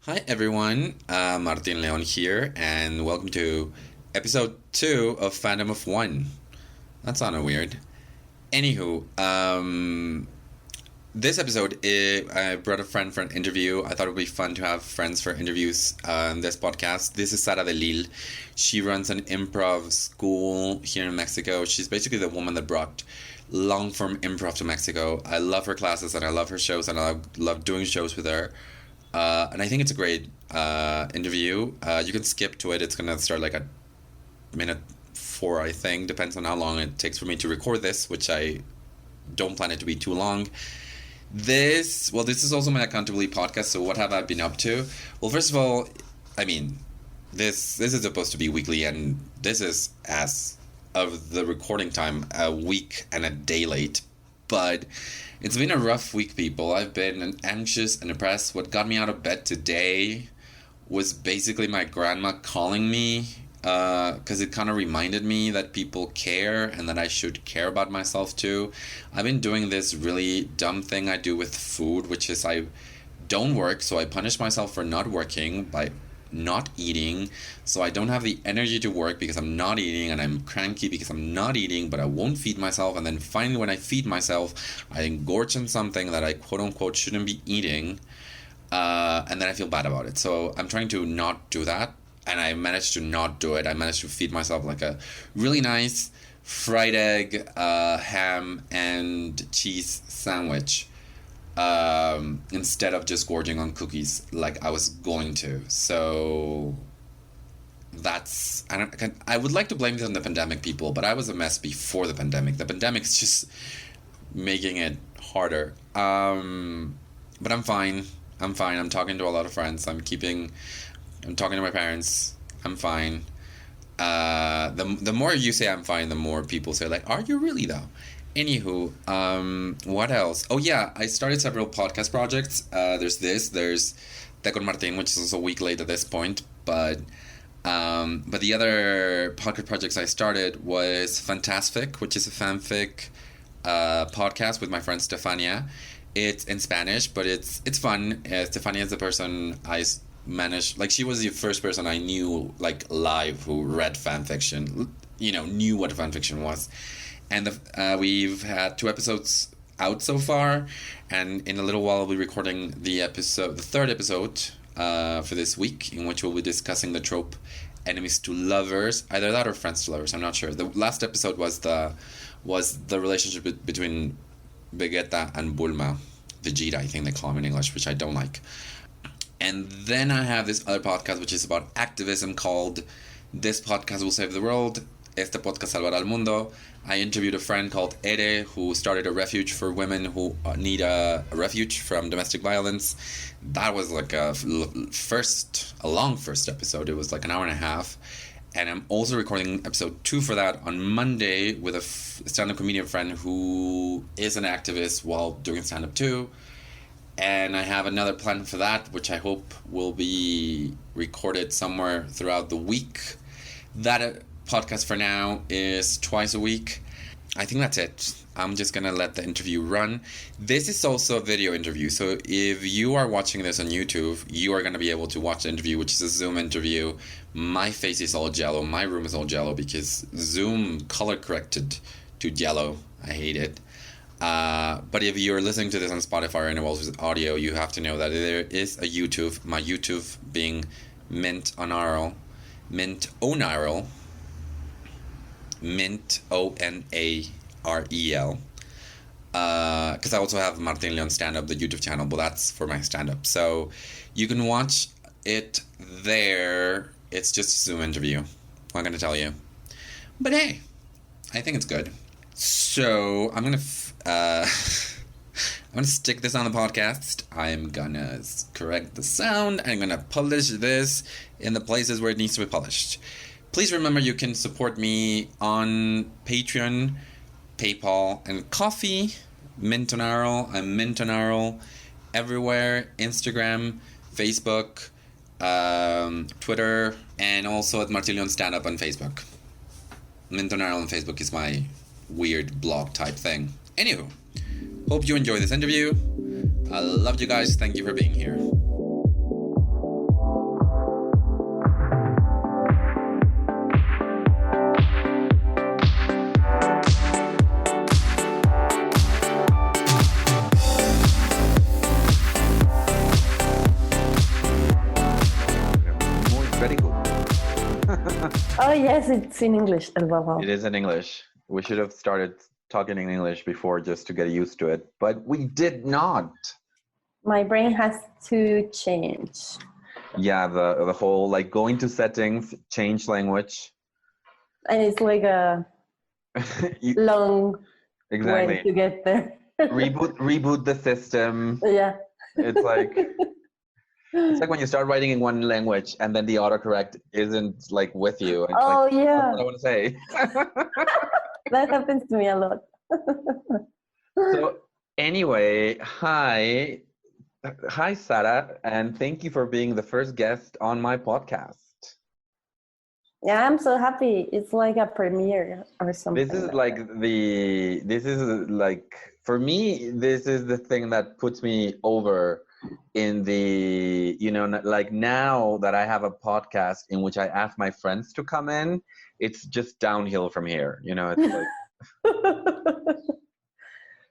Hi everyone, Martin Leon here, and welcome to episode 2 of Fandom of 1. That sounded weird. Anywho, this episode, I brought a friend for an interview. I thought it would be fun to have friends for interviews on this podcast. This is Sara De Lille. She runs an improv school here in Mexico. She's basically the woman that brought long-form improv to Mexico. I love her classes and I love her shows and I love doing shows with her. And I think it's a great interview. You can skip to it. It's going to start like at minute 4, I think. Depends on how long it takes for me to record this, which I don't plan it to be too long. This is also my accountability podcast, so what have I been up to? Well, first of all, this is supposed to be weekly, and this is, as of the recording time, a week and a day late. But it's been a rough week, people. I've been anxious and depressed. What got me out of bed today was basically my grandma calling me, because it kind of reminded me that people care and that I should care about myself too. I've been doing this really dumb thing I do with food, which is I don't work, so I punish myself for not working by not eating. So I don't have the energy to work because I'm not eating, and I'm cranky because I'm not eating, but I won't feed myself. And then finally when I feed myself, I engorge on something that I quote unquote shouldn't be eating, and then I feel bad about it. So I'm trying to not do that, and I managed to not do it. I managed to feed myself like a really nice fried egg, ham and cheese sandwich, instead of just gorging on cookies like I was going to. So that's, I would like to blame this on the pandemic, people, but I was a mess before the pandemic. The pandemic's just making it harder. But I'm fine. I'm talking to a lot of friends. I'm talking to my parents. I'm fine. The more you say I'm fine, the more people say, like, are you really though? Anywho, what else? Oh yeah, I started several podcast projects. There's Te con Martin, which is also a week late at this point, but the other podcast projects I started was Fantastic, which is a fanfic podcast with my friend Stefania. It's in Spanish, but it's fun. Stefania is the person I managed, like, she was the first person I knew, like, live who read fanfiction, knew what fanfiction was. And we've had 2 episodes out so far, and in a little while I'll be recording the 3rd episode for this week, in which we'll be discussing the trope enemies to lovers, either that or friends to lovers. I'm not sure. The last episode was the relationship between Vegeta and Bulma, Vegeta, I think they call him in English, which I don't like. And then I have this other podcast which is about activism called This Podcast Will Save the World. Este podcast salvará al mundo. I interviewed a friend called Ere, who started a refuge for women who need a refuge from domestic violence. That was like a long first episode. It was like an hour and a half. And I'm also recording episode 2 for that on Monday with a stand-up comedian friend who is an activist while doing stand-up too. And I have another plan for that, which I hope will be recorded somewhere throughout the week. That podcast for now is twice a week. I think that's it. I'm just gonna let the interview run. This is also a video interview, so if you are watching this on YouTube, you are gonna be able to watch the interview, which is a Zoom interview. My face is all jello. My room is all jello because Zoom color corrected to yellow. I hate it. But if you're listening to this on Spotify or anywhere else with audio, you have to know that there is a YouTube. My YouTube being Mint Onarel, Mint Onarel, because I also have Martin Leon Stand Up, the YouTube channel, but that's for my stand up. So you can watch it there. It's just a Zoom interview. I'm gonna tell you, but hey, I think it's good. So I'm gonna stick this on the podcast. I'm gonna correct the sound. I'm gonna publish this in the places where it needs to be published. Please remember you can support me on Patreon, PayPal, and Coffee. Mintonarel. I'm Mintonarel everywhere. Instagram, Facebook, Twitter, and also at Martilion Stand Up on Facebook. Mintonarel on Facebook is my weird blog type thing. Anywho, hope you enjoy this interview. I love you guys. Thank you for being here. Oh, yes, it's in English. Wow. It is in English. We should have started talking in English before just to get used to it, but we did not. My brain has to change. Yeah, the whole like going to settings, change language. And it's like a long way to get there. Reboot the system. Yeah. It's like when you start writing in one language and then the autocorrect isn't like with you. It's Oh, like, yeah. that's what I want to say. That happens to me a lot. So anyway, hi, Sara, and thank you for being the first guest on my podcast. Yeah, I'm so happy. It's like a premiere or something. This is like for me, this is the thing that puts me over in the, like now that I have a podcast in which I ask my friends to come in, it's just downhill from here. It's like.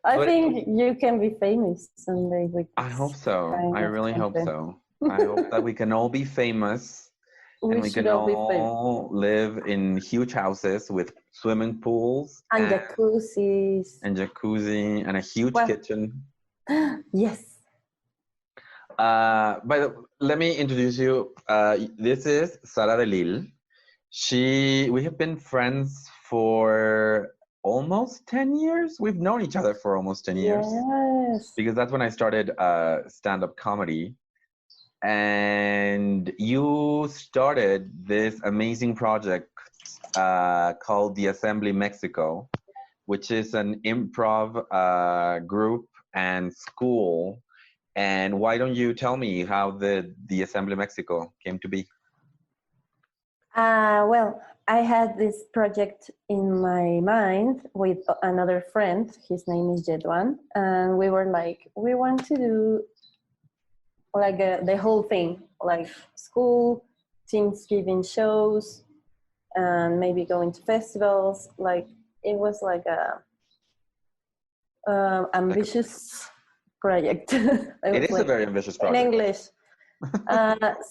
I think you can be famous someday with this. I hope so. I really hope so. I hope that we can all be famous. And we can all live in huge houses with swimming pools and jacuzzis and a huge kitchen. Yes. Let me introduce you. This is Sara De Lille. We have been friends for almost 10 years. We've known each other for almost 10 years. Yes. Because that's when I started stand-up comedy. And you started this amazing project called the Assembly Mexico, which is an improv group and school. And why don't you tell me how the Assembly Mexico came to be? Well, I had this project in my mind with another friend. His name is Jedwan. And we were like, we want to do like the whole thing, like school, teams giving shows, and maybe going to festivals. Like it was like a ambitious project. It is like, a very ambitious project. In English.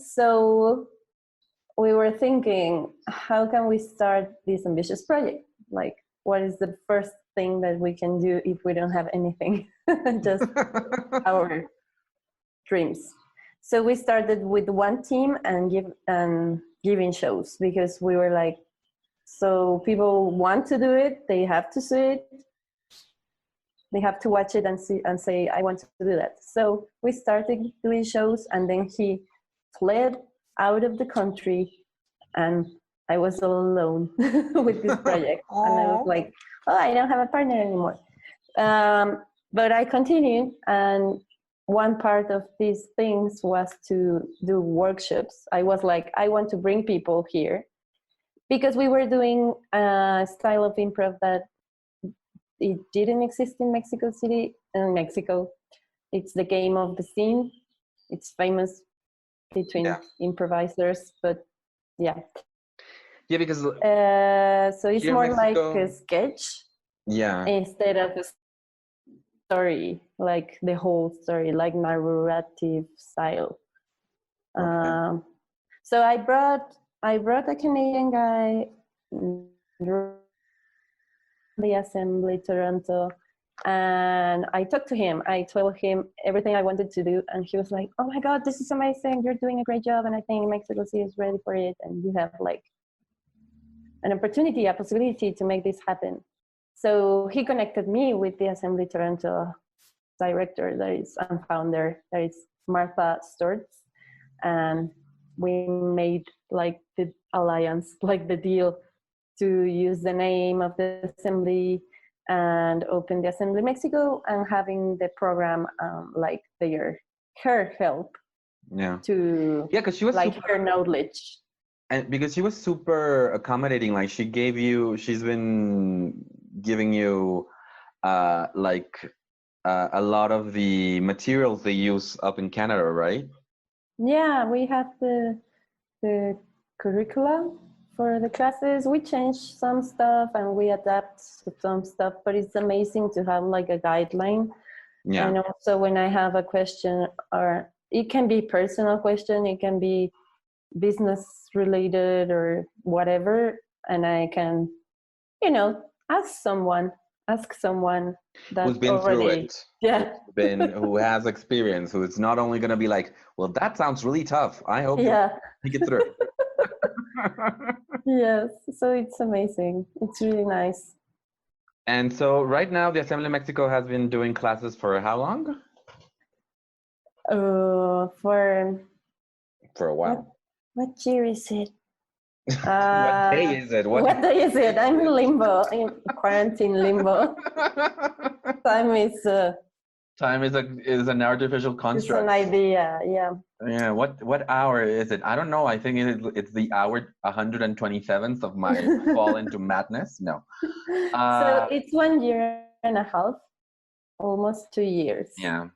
So we were thinking, how can we start this ambitious project? Like, what is the first thing that we can do if we don't have anything? Just our dreams. So we started with one team and giving shows, because we were like, so people want to do it, they have to see it, they have to watch it and say, I want to do that. So we started doing shows, and then he fled out of the country, and I was all alone with this project. And I was like, oh, I don't have a partner anymore. But I continued, and one part of these things was to do workshops. I was like, I want to bring people here, because we were doing a style of improv that it didn't exist in Mexico City. In Mexico, it's the game of the scene. It's famous between improvisers, but yeah. Yeah, because so it's more Mexico, like a sketch. Yeah. Instead of a story, like the whole story, like narrative style. Okay. So I brought a Canadian guy, the Assembly Toronto, and I talked to him. I told him everything I wanted to do, and he was like, oh my God, this is amazing, you're doing a great job, and I think Mexico City is ready for it, and you have like an opportunity, a possibility to make this happen. So he connected me with the Assembly Toronto director, and founder, that is Martha Sturts, and we made like the alliance, like the deal to use the name of the Assembly and open the Assembly Mexico, and having the program like her help because she was like her knowledge. And because she was super accommodating, like she's been giving you a lot of the materials they use up in Canada, right? Yeah, we have the curricula for the classes. We change some stuff and we adapt some stuff, but it's amazing to have like a guideline. Yeah. And also when I have a question, or it can be personal question, it can be business related or whatever, and I can, you know, ask someone that Who's been through already, it, yeah, who has experience, who is not only going to be like, well, that sounds really tough. I hope you yeah, make it through. yes. So it's amazing. It's really nice. And so right now, the Assembly Mexico has been doing classes for how long? For For a while. what year is it? What day is it? What day is it? I'm in limbo, in quarantine limbo. Time is Time is an artificial it's construct. an idea, yeah. Yeah. What hour is it? I don't know. I think it's the hour 127th of my fall into madness. No. So it's 1 year and a half, almost 2 years. Yeah.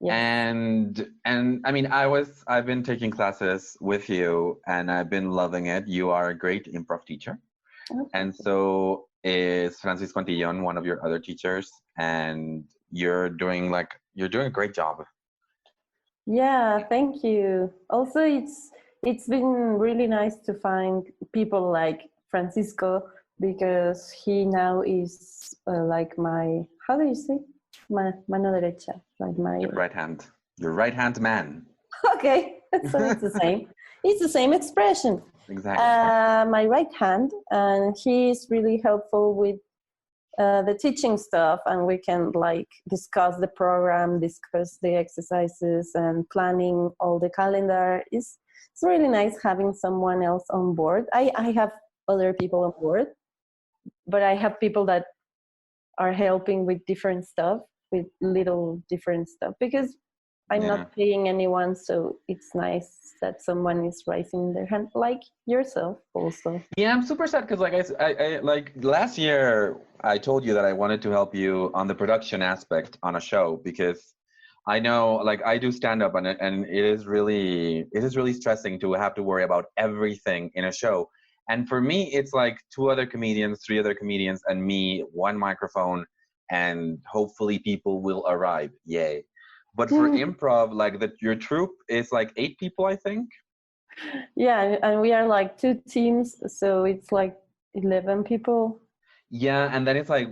Yes. And I mean, I've been taking classes with you, and I've been loving it. You are a great improv teacher, Okay. and so is Francisco Antillon, one of your other teachers, and you're doing a great job. Yeah, thank you. Also, it's been really nice to find people like Francisco, because he now is like my, how do you say, my mano derecha, like my Your right hand man. okay. So it's the same. It's the same expression. Exactly. My right hand, and he is really helpful with the teaching stuff, and we can like discuss the program, discuss the exercises, and planning all the calendar. It's really nice having someone else on board. I have other people on board, but I have people that are helping with different stuff, with little different stuff, because I'm not paying anyone, so it's nice that someone is raising their hand, like yourself also. Yeah, I'm super sad because, like I like last year, I told you that I wanted to help you on the production aspect on a show, because I know, like, I do stand up, and it is really stressing to have to worry about everything in a show. And for me, it's like 2 other comedians, 3 other comedians, and me, 1 microphone, and hopefully people will arrive. Yay. But for improv, like your troupe is like 8 people, I think. Yeah, and we are like 2 teams, so it's like 11 people. Yeah, and then it's like,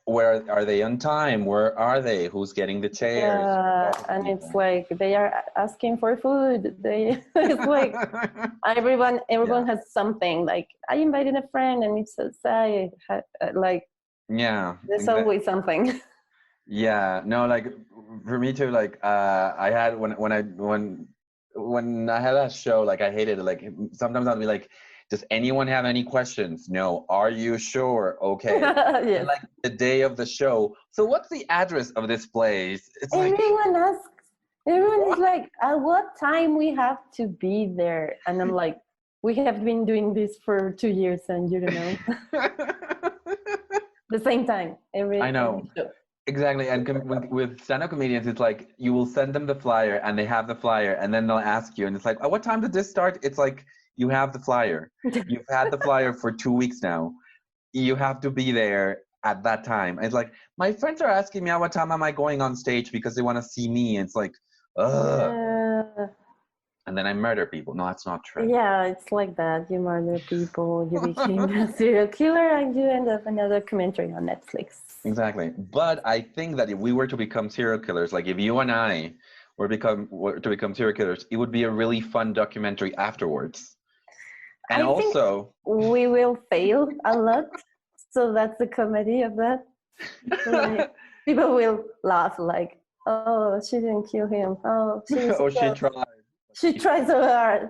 where are they on time? Where are they? Who's getting the chairs? Yeah, and it's like they are asking for food. It's like everyone has something. Like, I invited a friend, and it's like, yeah, there's always something. Yeah, no, like for me too. Like I had when I had that show, like I hated it. Like sometimes I'll be like, does anyone have any questions? No. Are you sure? Okay. Yes. And like the day of the show, so what's the address of this place? It's everyone asks. Everyone is like, at what time we have to be there? And I'm like, we have been doing this for 2 years, and you don't know. The same time I know. every show. Exactly, and with stand-up comedians, it's like you will send them the flyer, and they have the flyer, and then they'll ask you, and it's like, oh, what time did this start? It's like, you have the flyer. You've had the flyer for 2 weeks now. You have to be there at that time. It's like, my friends are asking me, what time am I going on stage, because they want to see me. It's like, ugh. And then I murder people. No, that's not true. Yeah, it's like that. You murder people, you became a serial killer, and you end up in a documentary on Netflix. Exactly. But I think that if we were to become serial killers, like if you and I were to become serial killers, it would be a really fun documentary afterwards. And I think we will fail a lot. So that's the comedy of that. Like, people will laugh like, oh, she didn't kill him. Oh, she tried. She tried so hard.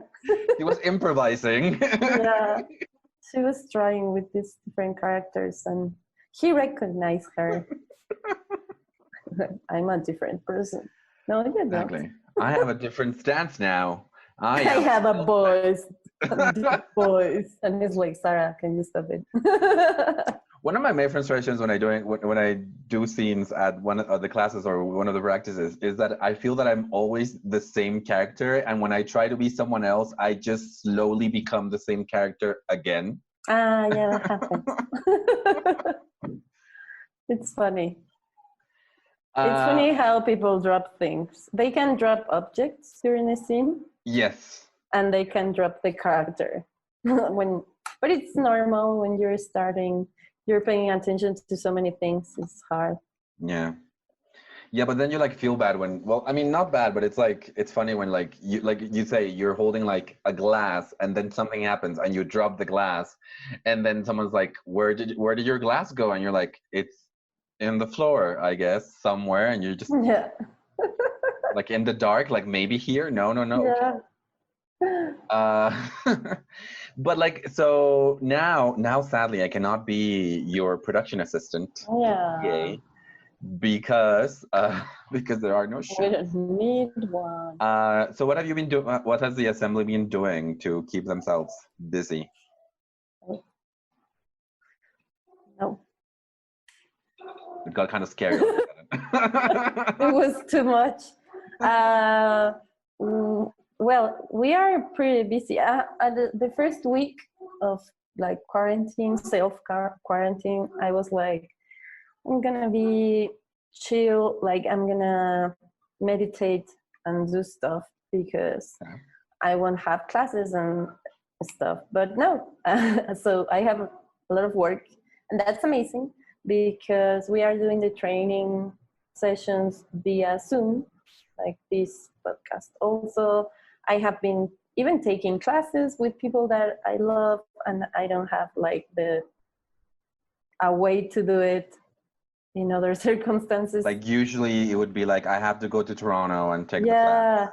She was improvising. Yeah, she was trying with these different characters, and he recognized her. I'm a different person. No, you don't. Exactly. I have a different stance now. I have a voice. Deep voice. And it's like, Sarah, can you stop it? One of my main frustrations when I do scenes at one of the classes or one of the practices is that I feel that I'm always the same character, and when I try to be someone else, I just slowly become the same character again. Yeah, that happens. It's funny. It's funny how people drop things. They can drop objects during a scene. Yes. and they can drop the character but it's normal when you're starting, you're paying attention to so many things, it's hard. Yeah, but then you like feel bad when, well, I mean, not bad, but it's like, it's funny when like you say you're holding like a glass and then something happens and you drop the glass and then someone's like, where did your glass go? And you're like, it's in the floor, I guess, somewhere. And you're just like in the dark, like maybe here. No. Yeah. But like, so now sadly I cannot be your production assistant. Yeah. Yay. Because there are no shows. We don't need one. So what have you been doing? What has the assembly been doing to keep themselves busy? No. It got kind of scary. It was too much. Well, we are pretty busy. The first week of like quarantine, self-quarantine, I was like, I'm gonna be chill, like I'm gonna meditate and do stuff because I won't have classes and stuff. But no, so I have a lot of work, and that's amazing because we are doing the training sessions via Zoom, like this podcast. Also, I have been even taking classes with people that I love, and I don't have like a way to do it in other circumstances. Like usually it would be like, I have to go to Toronto and take the class.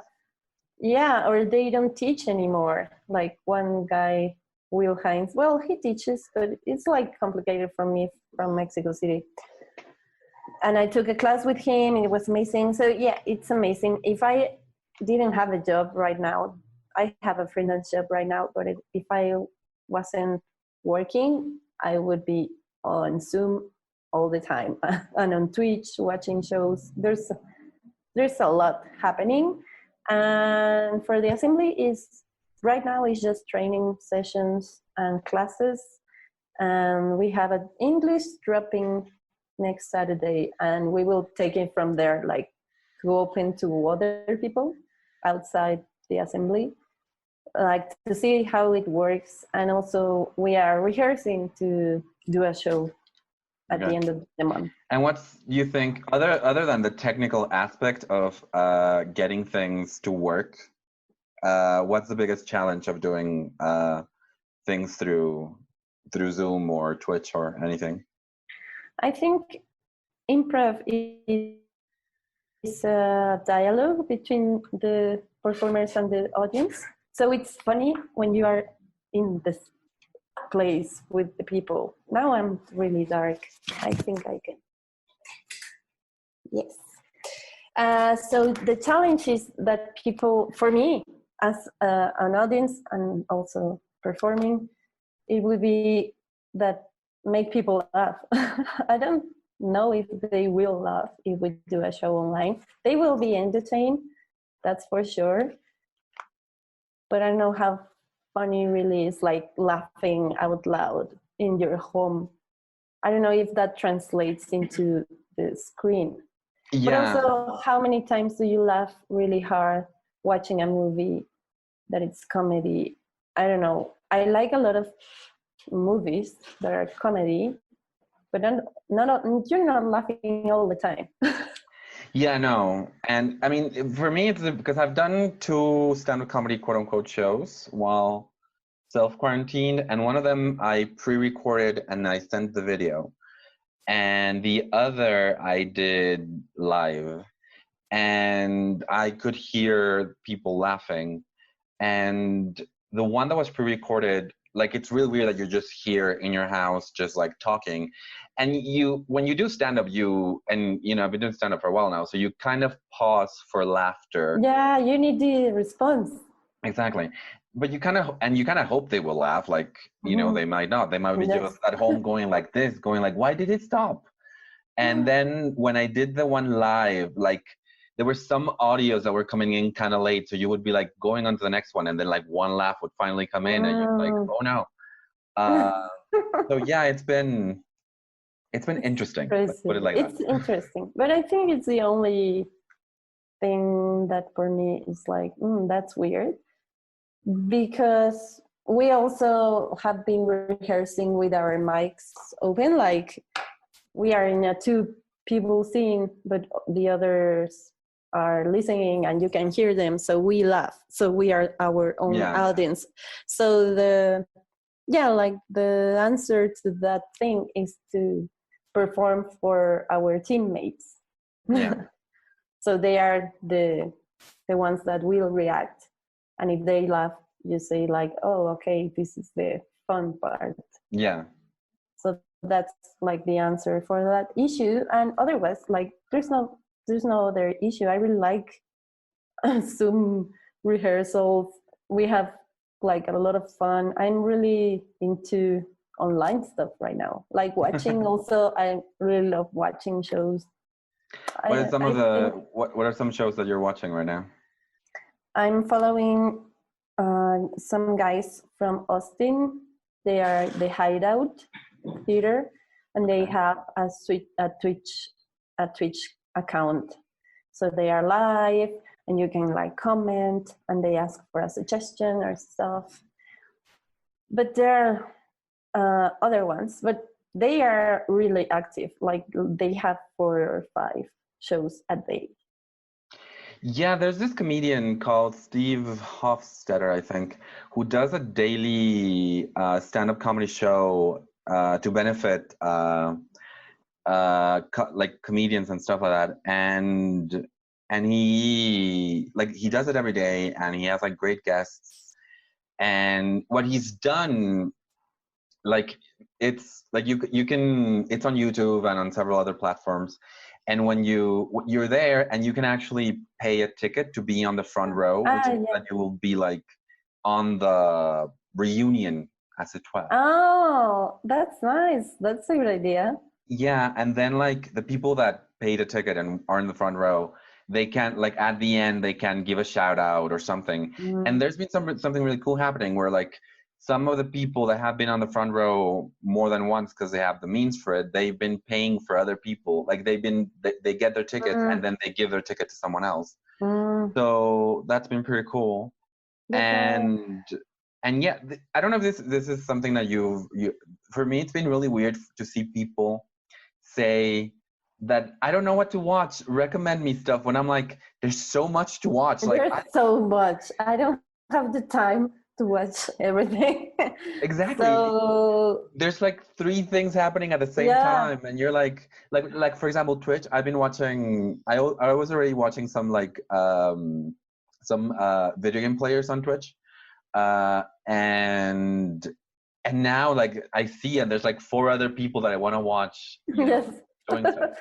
Yeah, or they don't teach anymore. Like one guy, Will Hines, well, he teaches, but it's like complicated for me from Mexico City. And I took a class with him, and it was amazing. So yeah, it's amazing. If I didn't have a job right now, I have a freelance job right now, but if I wasn't working, I would be on Zoom all the time and on Twitch watching shows. There's a lot happening, and for the assembly is right now is just training sessions and classes, and we have an English dropping next Saturday, and we will take it from there, like to open to other people outside the assembly, like to see how it works. And also we are rehearsing to do a show at the end of the month. And what's you think other than the technical aspect of getting things to work, what's the biggest challenge of doing things through Zoom or Twitch or anything? I think improv is a dialogue between the performers and the audience. So it's funny when you are in this place with the people. Now I'm really dark. I think I can. Yes. So the challenge is that people, for me, as an audience and also performing, it would be that make people laugh. I don't know if they will laugh if we do a show online. They will be entertained, that's for sure. But I don't know how funny really is, like laughing out loud in your home. I don't know if that translates into the screen. Yeah. But also, how many times do you laugh really hard watching a movie that it's comedy? I don't know. I like a lot of movies that are comedy, but you're not laughing all the time. Yeah, no. And I mean, for me, it's because I've done 2 stand-up comedy quote-unquote shows while self-quarantined, and one of them I pre-recorded and I sent the video, and the other I did live, and I could hear people laughing. And the one that was pre-recorded, like, it's really weird that you're just here in your house just like talking, and when you do stand-up, I've been doing stand-up for a while now, so you kind of pause for laughter. Yeah, you need the response. Exactly. But you kind of hope they will laugh, like, they might not. They might be just at home going like this, going like, why did it stop? And then when I did the one live, like, there were some audios that were coming in kind of late, so you would be like going on to the next one, and then like one laugh would finally come in, and you're like, oh no. So yeah, it's been interesting. Let's put it like that. It's interesting, but I think it's the only thing that for me is like, that's weird. because we also have been rehearsing with our mics open, like we are in a two people scene, but the others are listening and you can hear them, so we laugh, so we are our own audience. So the answer to that thing is to perform for our teammates. So they are the ones that will react, and if they laugh, you say like, oh, okay, this is the fun part. So that's like the answer for that issue. And otherwise, like there's no other issue. I really like Zoom rehearsals. We have like a lot of fun. I'm really into online stuff right now, like watching. Also, I really love watching shows. What are some shows that you're watching right now? I'm following some guys from Austin. They are the Hideout Theater, and they have a Twitch account. So they are live, and you can like comment, and they ask for a suggestion or stuff. But there are other ones, but they are really active. Like they have 4 or 5 shows a day. Yeah, there's this comedian called Steve Hofstetter, I think, who does a daily stand-up comedy show to benefit like comedians and stuff like that. And he does it every day, and he has like great guests. And what he's done, like it's like you can, it's on YouTube and on several other platforms. And when you're there, and you can actually pay a ticket to be on the front row, which means that you will be like on the reunion, as it were. Oh, that's nice. That's a good idea. Yeah, and then like the people that paid a ticket and are in the front row, they can like at the end they can give a shout out or something. And there's been something really cool happening where like some of the people that have been on the front row more than once because they have the means for it, they've been paying for other people. Like they get their tickets and then they give their ticket to someone else. So that's been pretty cool. And yeah, I don't know if this is something that you for me, it's been really weird to see people say that I don't know what to watch, recommend me stuff, when I'm like, there's so much to watch. There's so much. I don't have the time to watch everything. Exactly. So there's like 3 things happening at the same time, and you're like for example, Twitch. I've been watching. I was already watching some like some video game players on Twitch, and now like I see, and there's like 4 other people that I want to watch. Yes. Doing stuff.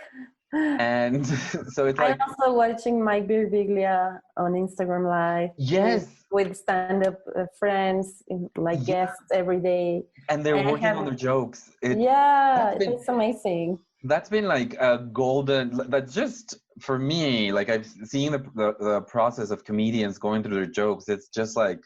And so it's like I'm also watching Mike Birbiglia on Instagram Live. Yes. With stand-up friends, like guests every day. And they're working on their jokes. It's amazing. That's been like a golden. That's just for me. Like I've seen the process of comedians going through their jokes. It's just like,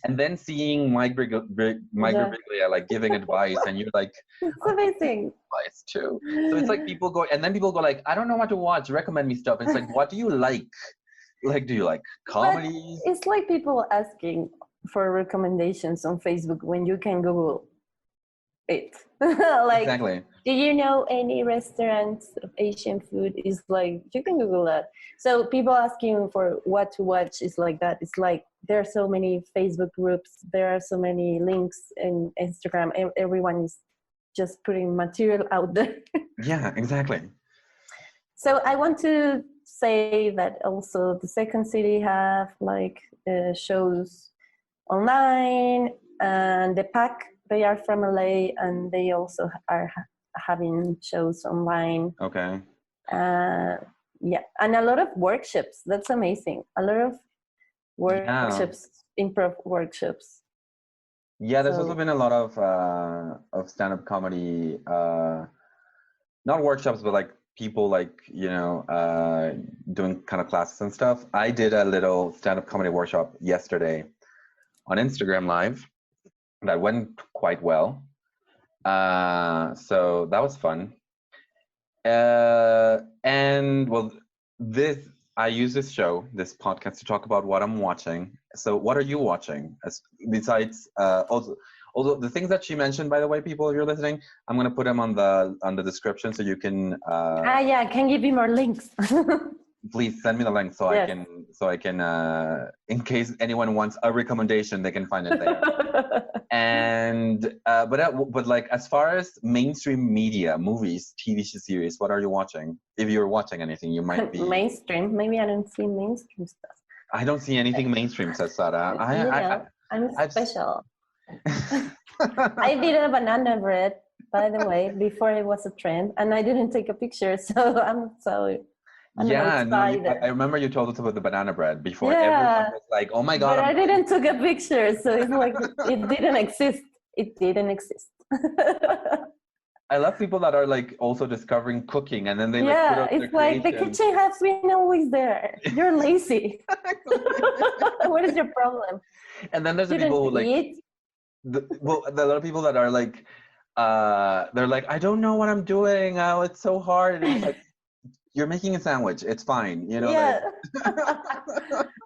and then seeing Mike Birbiglia like giving advice, and you're like, it's amazing. Advice too. So it's like people go, and then people go like, I don't know what to watch. Recommend me stuff. It's like, what do you like? Like, do you like comedies? But it's like people asking for recommendations on Facebook when you can Google it. Like, exactly. Do you know any restaurants of Asian food? Is like, you can Google that. So people asking for what to watch is like that. It's like there are so many Facebook groups. There are so many links in Instagram. Everyone is just putting material out there. Yeah, exactly. So I want to say that also the Second City have like shows online, and the Pack, they are from LA, and they also are having shows online. Okay. Yeah, and a lot of workshops. That's amazing. A lot of workshops, improv workshops. Yeah, there's also been a lot of stand-up comedy, not workshops, but like people like, you know, doing kind of classes and stuff. I did a little stand-up comedy workshop yesterday on Instagram Live that went quite well. So that was fun. And well, this I use this podcast, to talk about what I'm watching. So, what are you watching? Besides, also the things that she mentioned, by the way, people, if you're listening, I'm gonna put them on the description so you can. Yeah, I can give you more links. Please send me the link so Yes. I can in case anyone wants a recommendation, they can find it there. And but like, as far as mainstream media, movies, TV series, what are you watching? If you're watching anything, you might be Mainstream. Maybe I don't see mainstream stuff. I don't see anything mainstream, says Sara. I'm I've special. I did a banana bread, by the way, before it was a trend, and I didn't take a picture, so I'm excited. I remember you told us about the banana bread before. Yeah. Everyone was like, "Oh my god!" But I didn't take a picture, so it's like it didn't exist. It didn't exist. I love people that are like also discovering cooking, and then they like put up their it's like the creations. kitchen has been always there. You're lazy. What is your problem? And then there's the people who like eat? there are a lot of people that are like, they're like, I don't know what I'm doing. Oh, it's so hard. And it's like, you're making a sandwich. It's fine. You know. Yeah.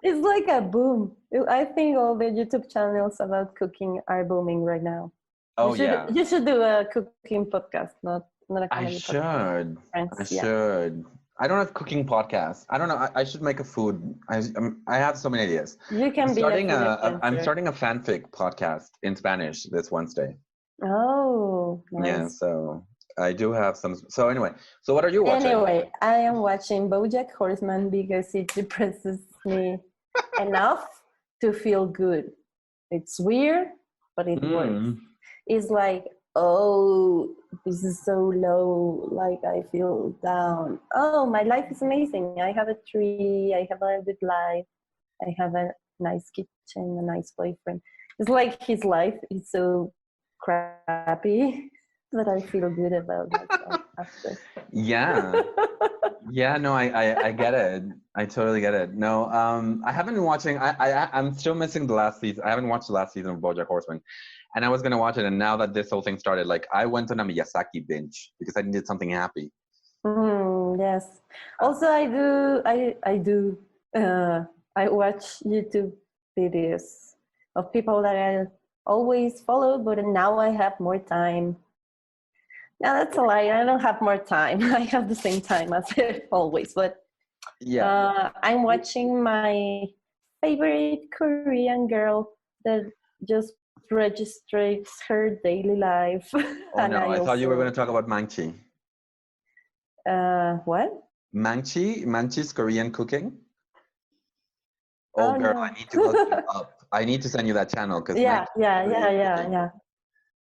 It's like a boom. I think all the YouTube channels about cooking are booming right now. Oh, You should do a cooking podcast, not a comedy I podcast. I should. I don't have cooking podcasts. I don't know. I should make a food. I have so many ideas. You can I'm starting a fanfic podcast in Spanish this Wednesday. Oh, nice. Yeah, so I do have some. So anyway, so what are you watching? Anyway, I am watching Bojack Horseman because it depresses me enough to feel good. It's weird, but it works. It's like, oh, this is so low, like I feel down. Oh, my life is amazing. I have a tree, I have a good life, I have a nice kitchen, a nice boyfriend. It's like his life is so crappy that I feel good about myself after. Yeah. Yeah, no, I get it. I totally get it. No, I haven't been watching, I'm still missing the last season. I haven't watched the last season of Bojack Horseman. And I was going to watch it, and now that this whole thing started, like, I went on a Miyazaki binge because I needed something happy. Yes. Also, I watch YouTube videos of people that I always follow, but now I have more time. Now that's a lie. I don't have more time. I have the same time as always, but yeah, I'm watching my favorite Korean girl that just registrates her daily life. Oh no, I thought you were going to talk about Mangchi. What? Mangchi's Korean cooking. Oh girl, no. I need to look it up. I need to send you that channel because yeah.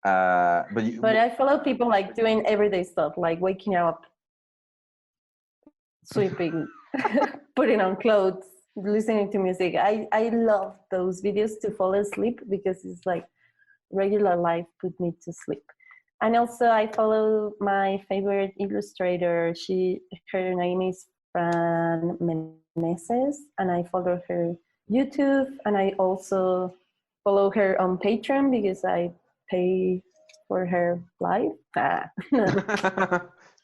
But I follow people like doing everyday stuff, like waking up, sweeping, putting on clothes, listening to music. I love those videos to fall asleep because it's like regular life put me to sleep. And also I follow my favorite illustrator. Her name is Fran Meneses, and I follow her YouTube, and I also follow her on Patreon because I pay for her life.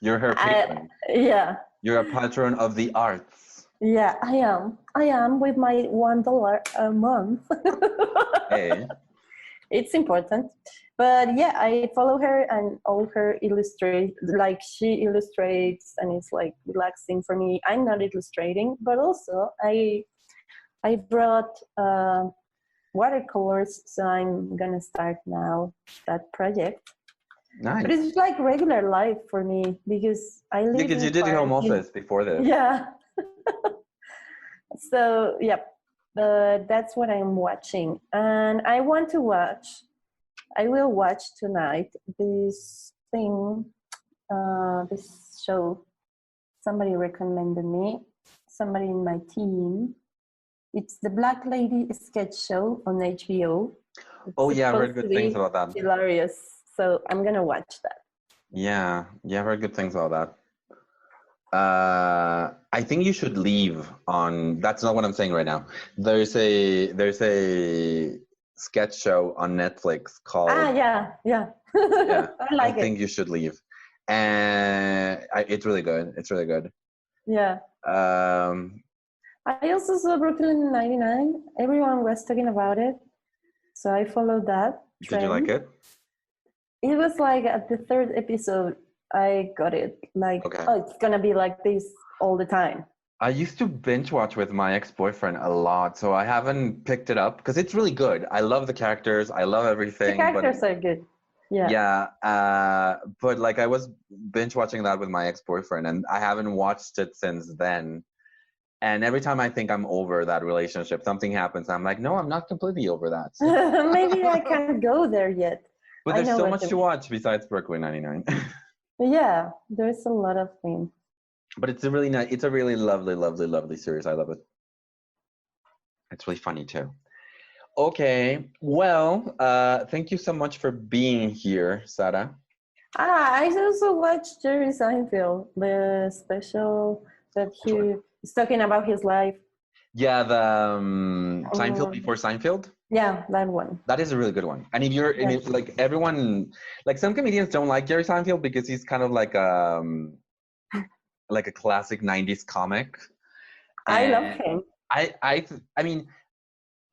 You're her patron. Yeah. You're a patron of the arts. Yeah, I am with my $1 a month. Hey. It's important. But yeah, I follow her, and all her she illustrates, and it's like relaxing for me. I'm not illustrating, but also I brought watercolors, so I'm gonna start now that project. Nice. But it's like regular life for me because I live because you did home office before this. Yeah. So yeah, that's what I'm watching, and I will watch tonight this thing, this show. Somebody recommended me. Somebody in my team. It's the Black Lady sketch show on HBO. Oh yeah, I've heard good things about that. Hilarious. So I'm gonna watch that. Yeah, I've heard good things about that. I think you should leave on. That's not what I'm saying right now. There's a sketch show on Netflix called. Yeah. Yeah, I think you should leave, and it's really good. It's really good. Yeah. I also saw Brooklyn 99. Everyone was talking about it, so I followed that trend. Did you like it? It was like at the third episode, I got it. Like, Okay. oh, it's gonna be like this all the time. I used to binge watch with my ex-boyfriend a lot, so I haven't picked it up because it's really good. I love the characters. I love The everything. characters are good. Yeah. But like I was binge watching that with my ex-boyfriend, and I haven't watched it since then. And every time I think I'm over that relationship, something happens. I'm like, no, I'm not completely over that. Maybe I can't go there yet. But I there's know so what much you to mean. watch besides Brooklyn 99. Yeah, there's a lot of things. But it's a really nice, it's a really lovely, lovely, lovely series. I love it. It's really funny too. Okay, well, thank you so much for being here, Sara. I also watched Jerry Seinfeld, the special that he is talking about his life. Yeah, the Seinfeld before Seinfeld. Yeah, that one. That is a really good one. And if you're, and if, like everyone, like some comedians don't like Jerry Seinfeld because he's kind of like a classic '90s comic. I love him. I mean,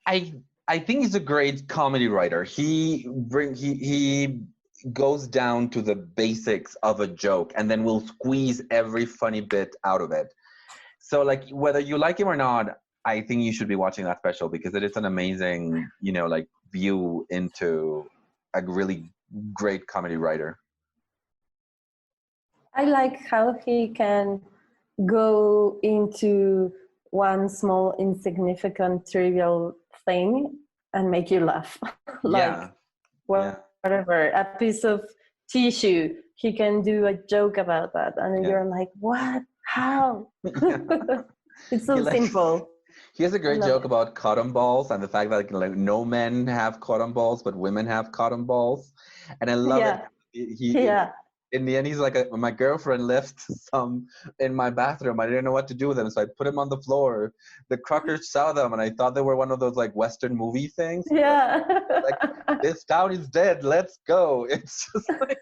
I think he's a great comedy writer. He goes down to the basics of a joke and then will squeeze every funny bit out of it. So like whether you like him or not, I think you should be watching that special because it is an amazing, like view into a really great comedy writer. I like how he can go into one small, insignificant, trivial thing and make you laugh. Like whatever, a piece of tissue, he can do a joke about that. And you're like, what? How? It's so simple. He has a great joke about cotton balls and the fact that like no men have cotton balls, but women have cotton balls. And I love it. In the end, he's like, my girlfriend left some in my bathroom. I didn't know what to do with them, so I put them on the floor. The truckers saw them, and I thought they were one of those like Western movie things. Yeah. Like, this town is dead. Let's go. It's just like...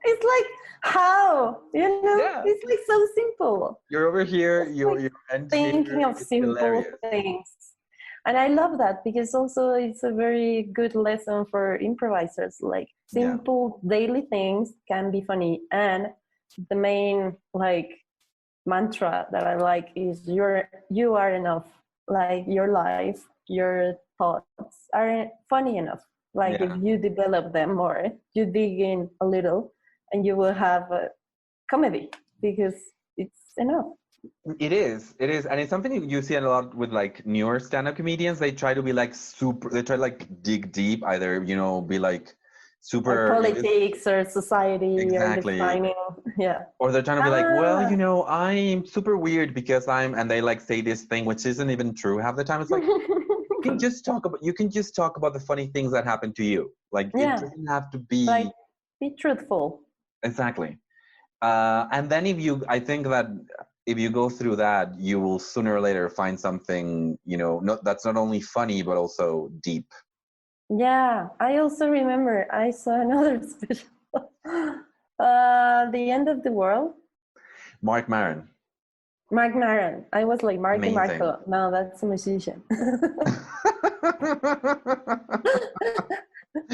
It's like, how? It's like so simple. You're over here, you're thinking of simple things. And I love that because also it's a very good lesson for improvisers. Like simple daily things can be funny. And the main like mantra that I like is you are enough. Like your life, your thoughts are funny enough. Like if you develop them more, you dig in a little, and you will have a comedy because it's enough. It is, and it's something you see a lot with like newer stand-up comedians. They try to be like they try to like dig deep, either be like super or politics or society or defining, or they're trying to be like, well, I'm super weird because and they like say this thing which isn't even true half the time. It's like you can just talk about the funny things that happen to you. Like it doesn't have to be like be truthful. Exactly. And then I think that if you go through that, you will sooner or later find something, that's not only funny, but also deep. Yeah. I also remember I saw another special, The End of the World. Mark Maron. I was like, Marky Marco. No, that's a musician.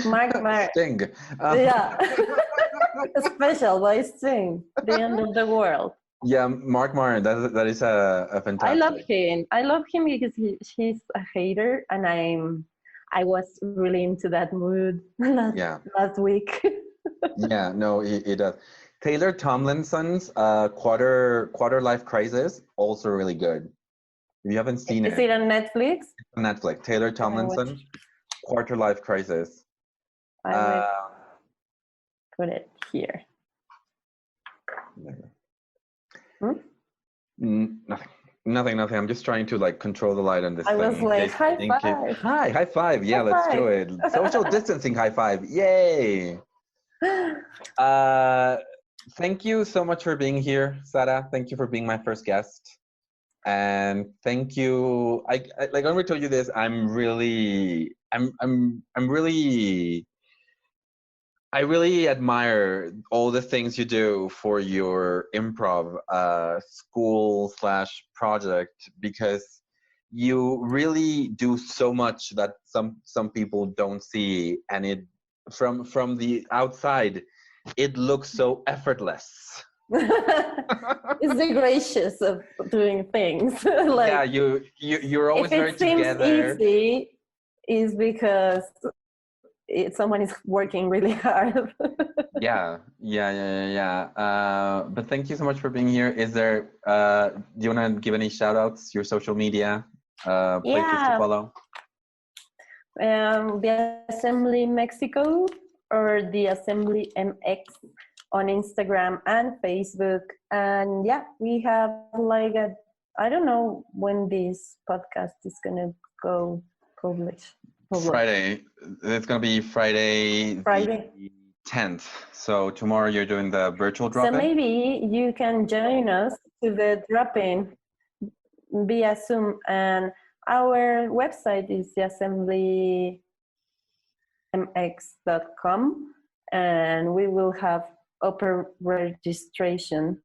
Mark Maron. Sting. Special by Sting. The End of the World. Yeah, Mark Maron. That is a fantastic. I love him because he's a hater, and I was really into that mood last week. Yeah, no, he does. Taylor Tomlinson's Quarter Life Crisis, also really good. If you haven't seen it. Is it on Netflix? On Netflix. Taylor Tomlinson, Quarter Life Crisis. I will put it here. Nothing. I'm just trying to like control the light on this thing. I was like, high five. High five. Yeah, let's do it. Social distancing high five. Yay. Thank you so much for being here, Sara. Thank you for being my first guest. And thank you. I like when we told you this, I'm really I really admire all the things you do for your improv school / project, because you really do so much that some people don't see, and it from the outside it looks so effortless. It's the gracious of doing things. Like, Yeah, you're always if very it seems together. easy, is because someone is working really hard. Yeah. But thank you so much for being here. Is there do you want to give any shout outs, your social media places to Yeah, follow? the Assembly Mexico or the Assembly MX on Instagram and Facebook. And yeah, we have like I don't know when this podcast is gonna go public. Friday. It's gonna be Friday. The 10th. So tomorrow you're doing the virtual drop-in? So maybe you can join us to the drop-in via Zoom, and our website is theassemblymx.com, and we will have open register.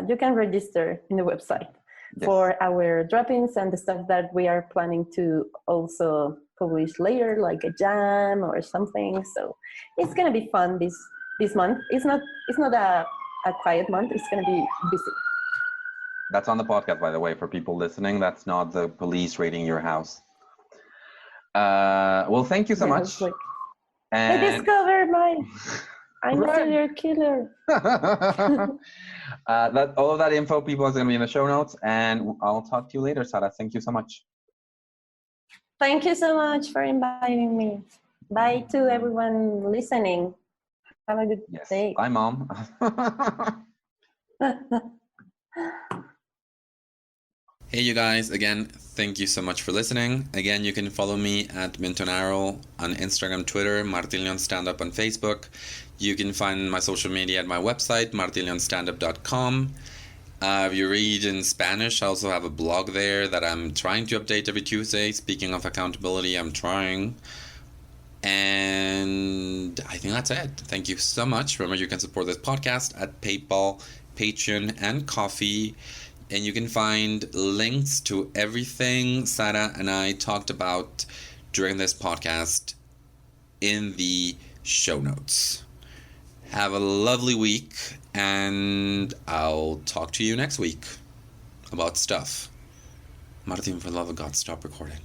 You can register in the website. Yes. For our drop-ins and the stuff that we are planning to also publish later, like a jam or something. So it's gonna be fun this month. It's not a quiet month. It's gonna be busy. That's on the podcast, by the way, for people listening. That's not the police raiding your house. Well, thank you so much. Like, I discovered I'm a serial killer. All of that info, people, is going to be in the show notes, and I'll talk to you later, Sara. Thank you so much. Thank you so much for inviting me. Bye to everyone listening. Have a good day. Bye, Mom. Hey, you guys. Again, thank you so much for listening. Again, you can follow me at Mintonaro on Instagram, Twitter, Martin Leon Standup on Facebook. You can find my social media at my website, martinleonstandup.com. If you read in Spanish, I also have a blog there that I'm trying to update every Tuesday. Speaking of accountability, I'm trying. And I think that's it. Thank you so much. Remember, you can support this podcast at PayPal, Patreon, and Coffee. And you can find links to everything Sara and I talked about during this podcast in the show notes. Have a lovely week, and I'll talk to you next week about stuff. Martin, for the love of God, stop recording.